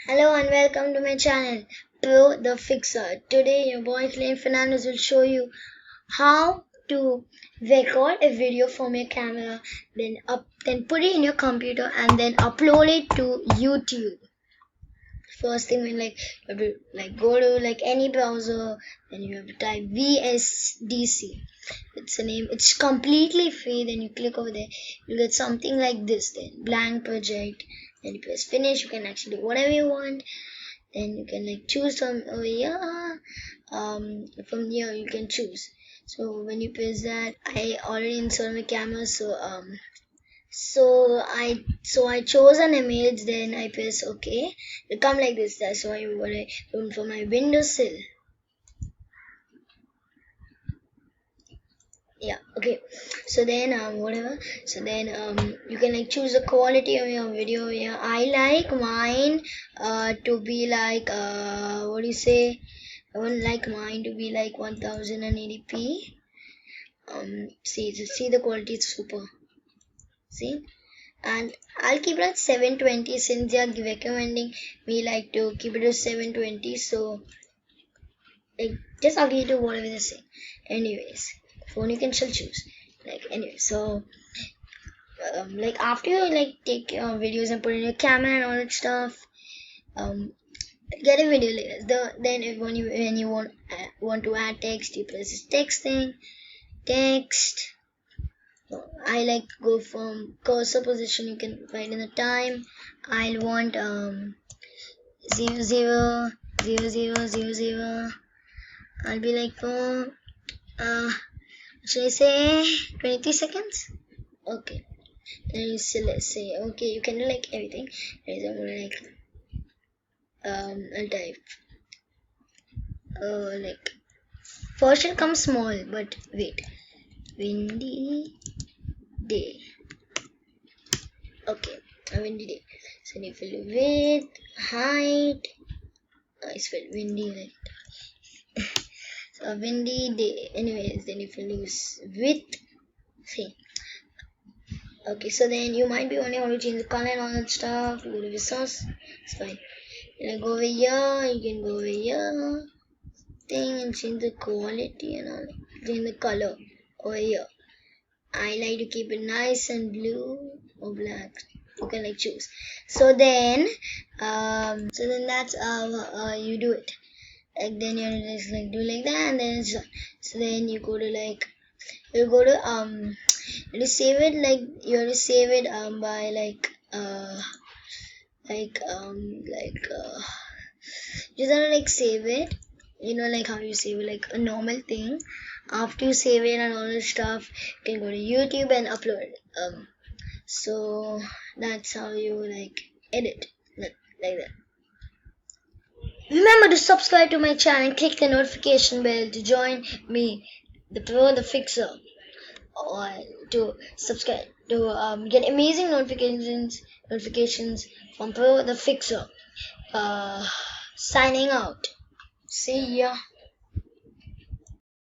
Hello and welcome to my channel, Pro the Fixer. Today your boy Clay Fernandez will show you how to record a video from your camera, then put it in your computer and then upload it to YouTube. First thing, you have to go to any browser, then you have to type VSDC. It's a name. It's completely free. Then you click over there, you get something like this. Then blank project. Then you press finish. You can actually do whatever you want. Then you can choose from over here. From here you can choose. So when you press that, I already installed my camera. So I chose an image. Then I press OK. It come like this. That's why what I do for my windowsill. Yeah, okay. So then you can choose the quality of your video. Yeah, I like mine to be what do you say, I would like mine to be 1080p. See the quality is super. See, and I'll keep it at 720 since they are recommending me to keep it at 720. So just agree to whatever they say. Anyways, phone you can still choose. Anyway, so after you take your videos and put in your camera and all that stuff, get a video later. Then when you want to add text, you press this text thing. Text. I go from cursor position. You can write in the time. I'll want 000000. I'll be for should I say 23 seconds? Okay. Then let's say okay. You can do everything. I'm gonna I'll type first it comes small, but wait, windy day. Okay, a windy day. So you fill width, height. I spelled windy so a windy day. Anyways, then if you lose width, see. Okay, so then you might be wondering how to change the color and all that stuff. You go to resource, it's fine. You go over here, you can go over here thing and change the quality and all. Change the color over here. I like to keep it nice and blue or black. You can choose. So then that's how you do it. Then you just do like that, and then it's done. So then you go to you go to you save it you have to save it by just have to save it, how you save it, a normal thing. After you save it and all this stuff, you can go to YouTube and upload it. So that's how you edit like that. Remember to subscribe to my channel and click the notification bell to join me, the Pro the Fixer, or to subscribe to get amazing notifications from Pro the Fixer. Signing out. See ya.